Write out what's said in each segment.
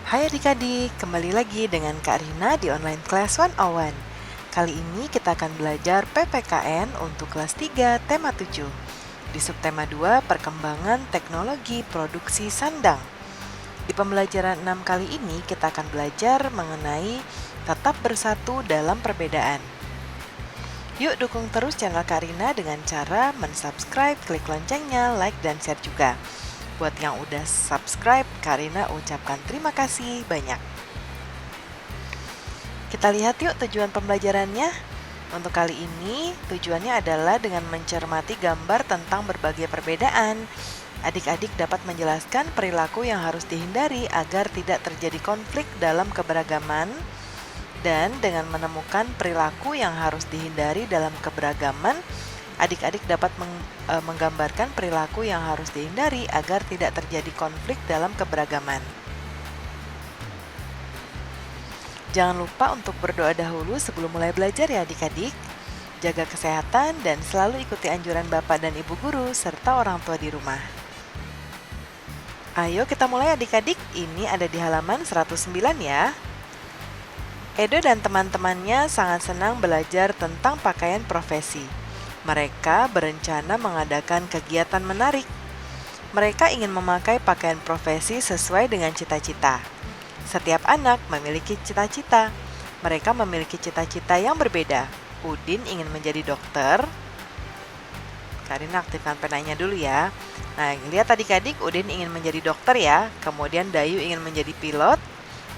Hai adik-adik, kembali lagi dengan Kak Rina di Online Class 101. Kali ini kita akan belajar PPKN untuk kelas 3, tema 7. Di subtema 2, perkembangan teknologi produksi sandang. Di pembelajaran 6 kali ini kita akan belajar mengenai tetap bersatu dalam perbedaan. Yuk dukung terus channel Kak Rina dengan cara mensubscribe, klik loncengnya, like, dan share juga. Buat yang udah subscribe, Kak Rina ucapkan terima kasih banyak. Kita lihat yuk tujuan pembelajarannya. Untuk kali ini, tujuannya adalah dengan mencermati gambar tentang berbagai perbedaan. Adik-adik dapat menjelaskan perilaku yang harus dihindari agar tidak terjadi konflik dalam keberagaman. Dan dengan menemukan perilaku yang harus dihindari dalam keberagaman, adik-adik dapat menggambarkan perilaku yang harus dihindari agar tidak terjadi konflik dalam keberagaman. Jangan lupa untuk berdoa dahulu sebelum mulai belajar ya adik-adik. Jaga kesehatan dan selalu ikuti anjuran Bapak dan Ibu guru serta orang tua di rumah. Ayo kita mulai adik-adik, ini ada di halaman 109 ya. Edo dan teman-temannya sangat senang belajar tentang pakaian profesi. Mereka berencana mengadakan kegiatan menarik. Mereka ingin memakai pakaian profesi sesuai dengan cita-cita. Setiap anak memiliki cita-cita. Mereka memiliki cita-cita yang berbeda. Udin ingin menjadi dokter. Karina aktifkan penanya dulu ya. Nah, lihat adik-adik, Udin ingin menjadi dokter ya. Kemudian Dayu ingin menjadi pilot.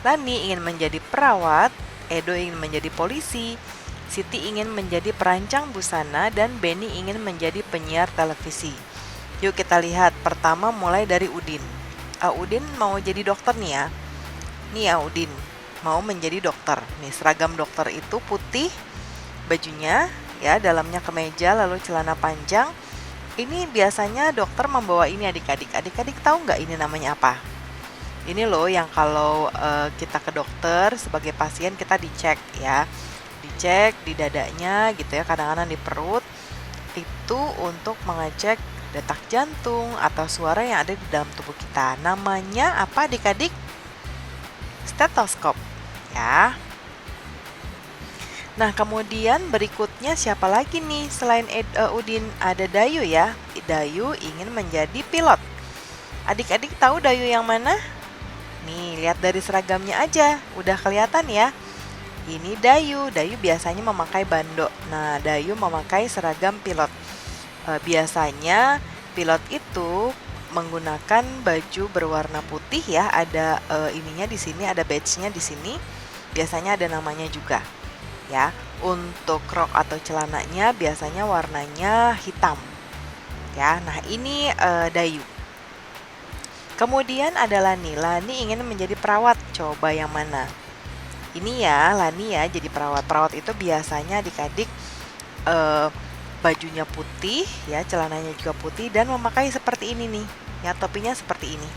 Lani ingin menjadi perawat. Edo ingin menjadi polisi. Siti ingin menjadi perancang busana dan Beni ingin menjadi penyiar televisi. Yuk kita lihat, pertama mulai dari Udin. Udin mau jadi dokter nih ya. Nih ya Udin, mau menjadi dokter. Nih seragam dokter itu putih, bajunya ya, dalamnya kemeja lalu celana panjang. Ini biasanya dokter membawa ini adik-adik. Adik-adik tahu nggak ini namanya apa? Ini loh yang kalau kita ke dokter sebagai pasien kita dicek ya. Dicek di dadanya gitu ya, kadang-kadang di perut. Itu untuk mengecek detak jantung atau suara yang ada di dalam tubuh kita. Namanya apa adik-adik? Stetoskop ya. Nah kemudian berikutnya siapa lagi nih selain Udin? Ada Dayu ya. Dayu ingin menjadi pilot. Adik-adik tahu Dayu yang mana? Nih lihat dari seragamnya aja, udah kelihatan ya. Ini Dayu. Dayu biasanya memakai bandok. Nah, Dayu memakai seragam pilot. Biasanya pilot itu menggunakan baju berwarna putih ya. Ada ininya di sini, ada badge-nya di sini. Biasanya ada namanya juga. Ya, untuk rok atau celananya biasanya warnanya hitam. Ya, nah ini Dayu. Kemudian ada Lani. Lani ingin menjadi perawat. Coba yang mana? Ini ya, Lani ya, jadi perawat. Perawat itu biasanya adik-adik bajunya putih ya, celananya juga putih dan memakai seperti ini nih. Ya, topinya seperti ini.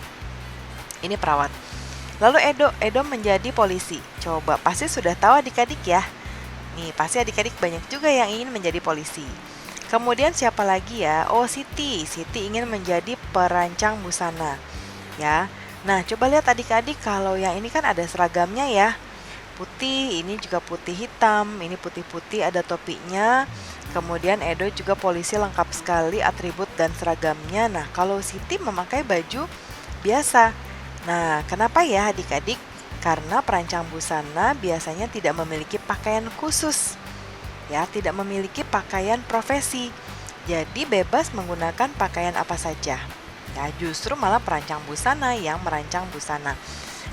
Ini perawat. Lalu Edo menjadi polisi. Coba pasti sudah tahu adik-adik ya. Nih, pasti adik-adik banyak juga yang ingin menjadi polisi. Kemudian siapa lagi ya? Oh, Siti. Siti ingin menjadi perancang busana. Ya. Nah, coba lihat adik-adik, kalau yang ini kan ada seragamnya ya. Putih, ini juga putih hitam, ini putih-putih ada topinya. Kemudian Edo juga polisi lengkap sekali atribut dan seragamnya. Nah, kalau Siti memakai baju biasa. Nah, kenapa ya adik-adik? Karena perancang busana biasanya tidak memiliki pakaian khusus. Ya, tidak memiliki pakaian profesi. Jadi bebas menggunakan pakaian apa saja. Ya, justru malah perancang busana yang merancang busana.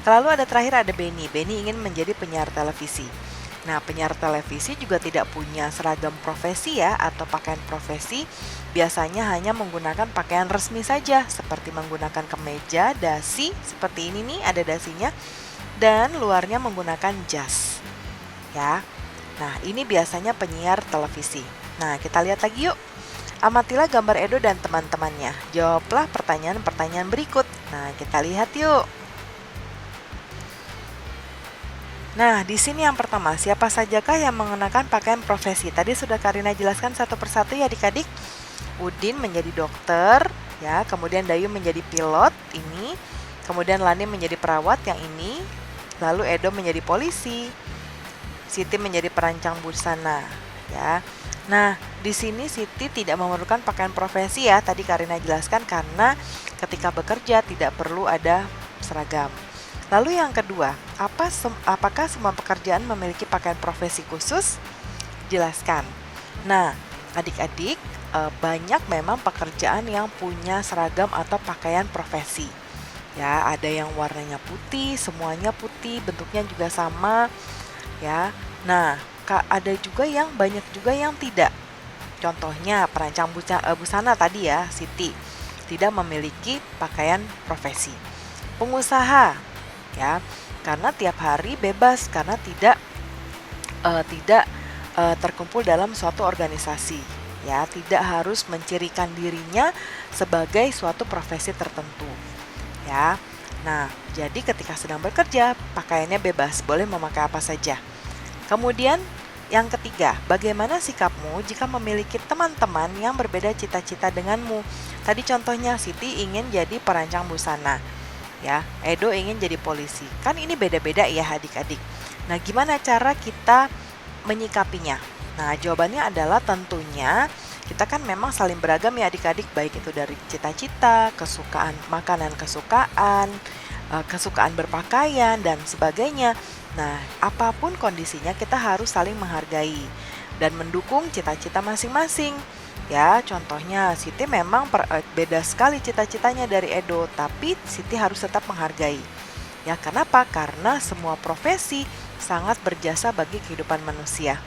Lalu ada terakhir ada Beni. Beni ingin menjadi penyiar televisi. Nah, penyiar televisi juga tidak punya seragam profesi ya atau pakaian profesi. Biasanya hanya menggunakan pakaian resmi saja seperti menggunakan kemeja, dasi seperti ini nih, ada dasinya, dan luarnya menggunakan jas. Ya. Nah, ini biasanya penyiar televisi. Nah, kita lihat lagi yuk. Amatilah gambar Edo dan teman-temannya. Jawablah pertanyaan-pertanyaan berikut. Nah, kita lihat yuk. Nah, di sini yang pertama, siapa sajakah yang mengenakan pakaian profesi? Tadi sudah Karina jelaskan satu persatu ya adik-adik. Udin menjadi dokter, ya, kemudian Dayu menjadi pilot ini. Kemudian Lani menjadi perawat yang ini. Lalu Edo menjadi polisi. Siti menjadi perancang busana, ya. Nah, di sini Siti tidak memerlukan pakaian profesi ya. Tadi Karina jelaskan karena ketika bekerja tidak perlu ada seragam. Lalu yang kedua, apakah semua pekerjaan memiliki pakaian profesi khusus? Jelaskan. Nah, adik-adik, banyak memang pekerjaan yang punya seragam atau pakaian profesi. Ya, ada yang warnanya putih, semuanya putih, bentuknya juga sama, ya. Nah, ada juga yang banyak juga yang tidak. Contohnya perancang busana tadi ya, Siti tidak memiliki pakaian profesi. Pengusaha, ya, karena tiap hari bebas karena tidak terkumpul dalam suatu organisasi, ya, tidak harus mencirikan dirinya sebagai suatu profesi tertentu, ya. Nah, jadi ketika sedang bekerja, pakaiannya bebas, boleh memakai apa saja. Kemudian yang ketiga, bagaimana sikapmu jika memiliki teman-teman yang berbeda cita-cita denganmu? Tadi contohnya Siti ingin jadi perancang busana, ya. Edo ingin jadi polisi. Kan ini beda-beda ya adik-adik. Nah, gimana cara kita menyikapinya? Nah, jawabannya adalah tentunya kita kan memang saling beragam ya adik-adik, baik itu dari cita-cita, kesukaan makanan, kesukaan berpakaian dan sebagainya. Nah, apapun kondisinya kita harus saling menghargai dan mendukung cita-cita masing-masing. Ya, contohnya Siti memang beda sekali cita-citanya dari Edo, tapi Siti harus tetap menghargai. Ya, kenapa? Karena semua profesi sangat berjasa bagi kehidupan manusia.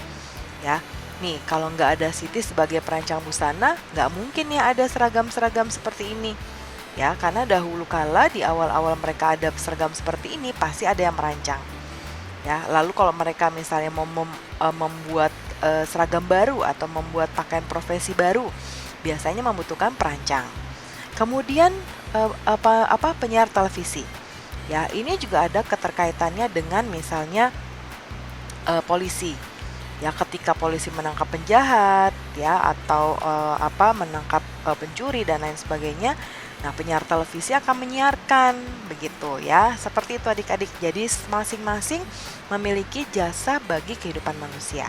Ya, nih kalau nggak ada Siti sebagai perancang busana, nggak mungkin ya ada seragam-seragam seperti ini. Ya, karena dahulu kala di awal-awal mereka ada seragam seperti ini, pasti ada yang merancang. Ya, lalu kalau mereka misalnya mau membuat seragam baru atau membuat pakaian profesi baru, biasanya membutuhkan perancang. Kemudian penyiar televisi. Ya, ini juga ada keterkaitannya dengan misalnya polisi. Ya, ketika polisi menangkap penjahat, ya, atau menangkap pencuri dan lain sebagainya. Nah, penyiar televisi akan menyiarkan, begitu ya. Seperti itu adik-adik. Jadi masing-masing memiliki jasa bagi kehidupan manusia.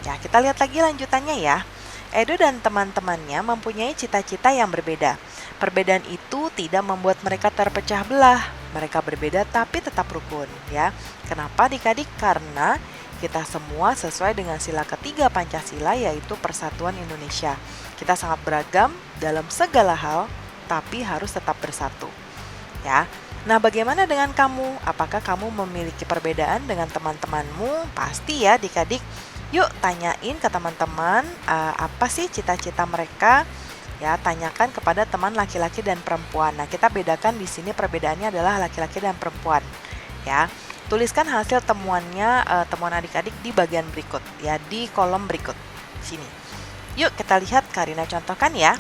Ya, kita lihat lagi lanjutannya ya. Edo dan teman-temannya mempunyai cita-cita yang berbeda. Perbedaan itu tidak membuat mereka terpecah belah. Mereka berbeda tapi tetap rukun, ya. Kenapa adik-adik? Karena kita semua sesuai dengan sila ketiga Pancasila, yaitu Persatuan Indonesia. Kita sangat beragam dalam segala hal, tapi harus tetap bersatu, ya. Nah, bagaimana dengan kamu? Apakah kamu memiliki perbedaan dengan teman-temanmu? Pasti ya adik-adik. Yuk tanyain ke teman-teman apa sih cita-cita mereka, ya. Tanyakan kepada teman laki-laki dan perempuan. Nah, kita bedakan di sini perbedaannya adalah laki-laki dan perempuan, ya. Tuliskan hasil temuannya, temuan adik-adik di bagian berikut, ya, di kolom berikut sini. Yuk kita lihat, Karina contohkan ya.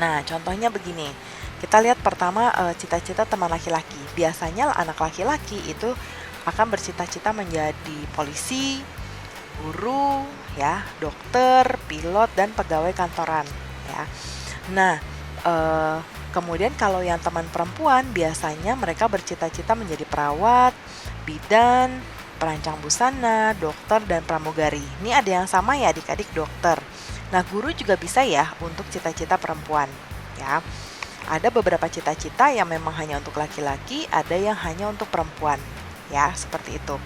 Nah, contohnya begini. Kita lihat pertama cita-cita teman laki-laki. Biasanya anak laki-laki itu akan bercita-cita menjadi polisi, guru, ya, dokter, pilot, dan pegawai kantoran, ya. Nah, kemudian kalau yang teman perempuan biasanya mereka bercita-cita menjadi perawat, bidan, perancang busana, dokter, dan pramugari. Ini ada yang sama ya adik-adik, dokter. Nah, guru juga bisa ya untuk cita-cita perempuan, ya. Ada beberapa cita-cita yang memang hanya untuk laki-laki, ada yang hanya untuk perempuan, ya, seperti itu.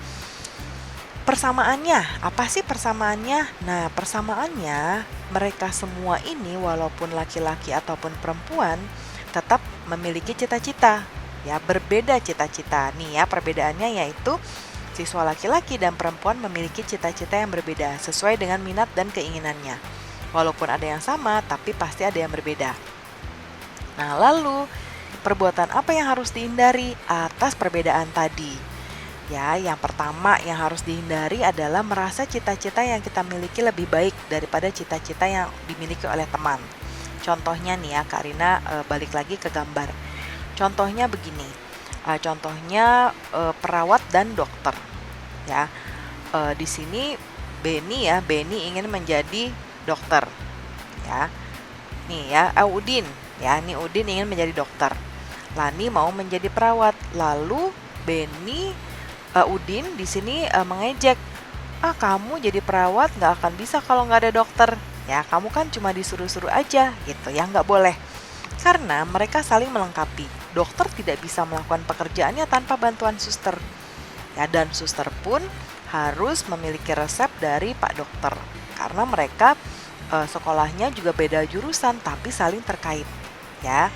Persamaannya, apa sih persamaannya? Nah, persamaannya mereka semua ini walaupun laki-laki ataupun perempuan tetap memiliki cita-cita, ya, berbeda cita-cita. Nih ya, perbedaannya yaitu siswa laki-laki dan perempuan memiliki cita-cita yang berbeda sesuai dengan minat dan keinginannya. Walaupun ada yang sama, tapi pasti ada yang berbeda. Nah, lalu perbuatan apa yang harus dihindari atas perbedaan tadi? Ya, yang pertama yang harus dihindari adalah merasa cita-cita yang kita miliki lebih baik daripada cita-cita yang dimiliki oleh teman. Contohnya nih ya, Karina balik lagi ke gambar. Contohnya begini. Contohnya perawat dan dokter. Ya, di sini Beni ingin menjadi dokter, ya. Nih ya, Udin, ya, nih Udin ingin menjadi dokter. Lani mau menjadi perawat. Lalu Udin di sini mengejek, kamu jadi perawat nggak akan bisa kalau nggak ada dokter. Ya, kamu kan cuma disuruh-suruh aja gitu ya, nggak boleh. Karena mereka saling melengkapi. Dokter tidak bisa melakukan pekerjaannya tanpa bantuan suster. Ya, dan suster pun harus memiliki resep dari Pak Dokter. Karena mereka sekolahnya juga beda jurusan tapi saling terkait. Ya.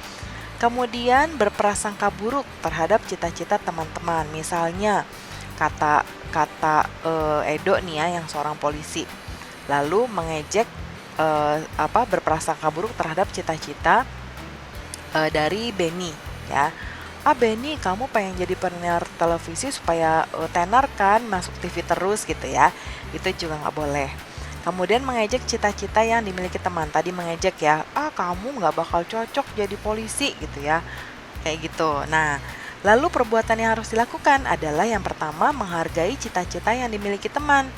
Kemudian berprasangka buruk terhadap cita-cita teman-teman. Misalnya kata Edo nih ya, yang seorang polisi, lalu mengejek berprasangka buruk terhadap cita-cita dari Benny ya. Benny, kamu pengen jadi penyiar televisi supaya tenar kan, masuk TV terus gitu ya. Itu juga nggak boleh. Kemudian mengejek cita-cita yang dimiliki teman. Tadi mengejek ya, kamu nggak bakal cocok jadi polisi gitu ya, kayak gitu. Nah, lalu perbuatan yang harus dilakukan adalah yang pertama, menghargai cita-cita yang dimiliki teman.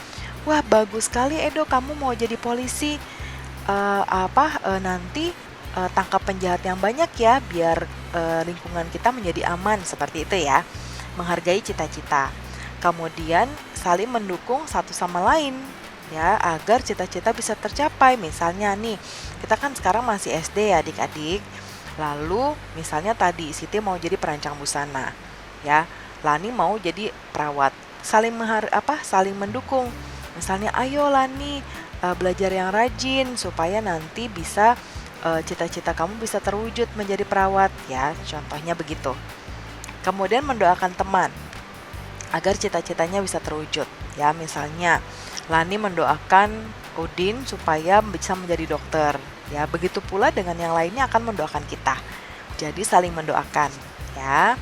Wah, bagus sekali Edo, kamu mau jadi polisi. Nanti tangkap penjahat yang banyak ya, biar lingkungan kita menjadi aman, seperti itu ya. Menghargai cita-cita. Kemudian saling mendukung satu sama lain ya, agar cita-cita bisa tercapai. Misalnya nih, kita kan sekarang masih SD ya adik-adik. Lalu misalnya tadi Siti mau jadi perancang busana ya, Lani mau jadi perawat. Saling mendukung. Misalnya, ayo Lani belajar yang rajin supaya nanti bisa cita-cita kamu bisa terwujud menjadi perawat ya, contohnya begitu. Kemudian mendoakan teman agar cita-citanya bisa terwujud ya. Misalnya Lani mendoakan Udin supaya bisa menjadi dokter ya, begitu pula dengan yang lainnya akan mendoakan kita. Jadi saling mendoakan ya.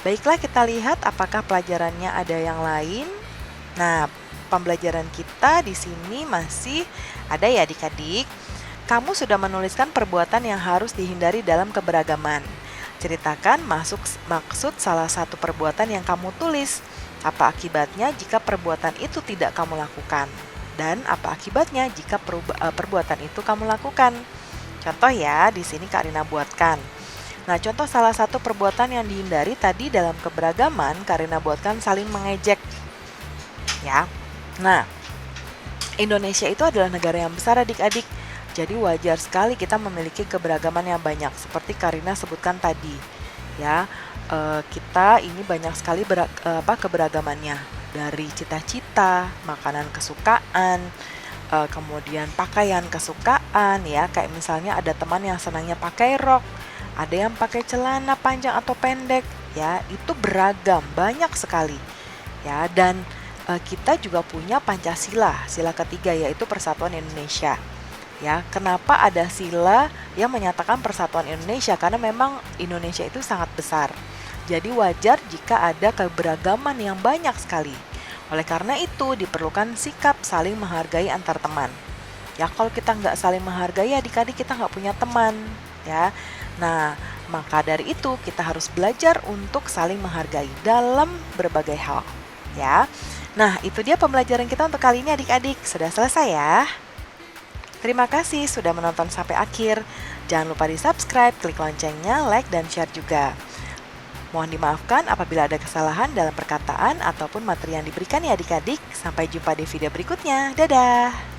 Baiklah, kita lihat apakah pelajarannya ada yang lain. Nah, pembelajaran kita di sini masih ada ya adik-adik. Kamu sudah menuliskan perbuatan yang harus dihindari dalam keberagaman. Ceritakan maksud salah satu perbuatan yang kamu tulis. Apa akibatnya jika perbuatan itu tidak kamu lakukan? Dan apa akibatnya jika perbuatan itu kamu lakukan? Contoh ya, di sini Kak Rina buatkan. Nah, contoh salah satu perbuatan yang dihindari tadi dalam keberagaman, Kak Rina buatkan saling mengejek. Ya. Nah, Indonesia itu adalah negara yang besar adik-adik. Jadi wajar sekali kita memiliki keberagaman yang banyak, seperti Karina sebutkan tadi. Ya, kita ini banyak sekali keberagamannya, dari cita-cita, makanan kesukaan, kemudian pakaian kesukaan ya. Kayak misalnya ada teman yang senangnya pakai rok, ada yang pakai celana panjang atau pendek, ya itu beragam, banyak sekali. Ya, dan kita juga punya Pancasila, sila ketiga yaitu Persatuan Indonesia. Ya, kenapa ada sila yang menyatakan Persatuan Indonesia? Karena memang Indonesia itu sangat besar. Jadi wajar jika ada keberagaman yang banyak sekali. Oleh karena itu diperlukan sikap saling menghargai antar teman. Ya, kalau kita nggak saling menghargai, adik-adik kita nggak punya teman. Ya, nah maka dari itu kita harus belajar untuk saling menghargai dalam berbagai hal. Ya, nah itu dia pembelajaran kita untuk kali ini adik-adik. Sudah selesai ya. Terima kasih sudah menonton sampai akhir. Jangan lupa di subscribe, klik loncengnya, like, dan share juga. Mohon dimaafkan apabila ada kesalahan dalam perkataan ataupun materi yang diberikan ya adik-adik. Sampai jumpa di video berikutnya. Dadah!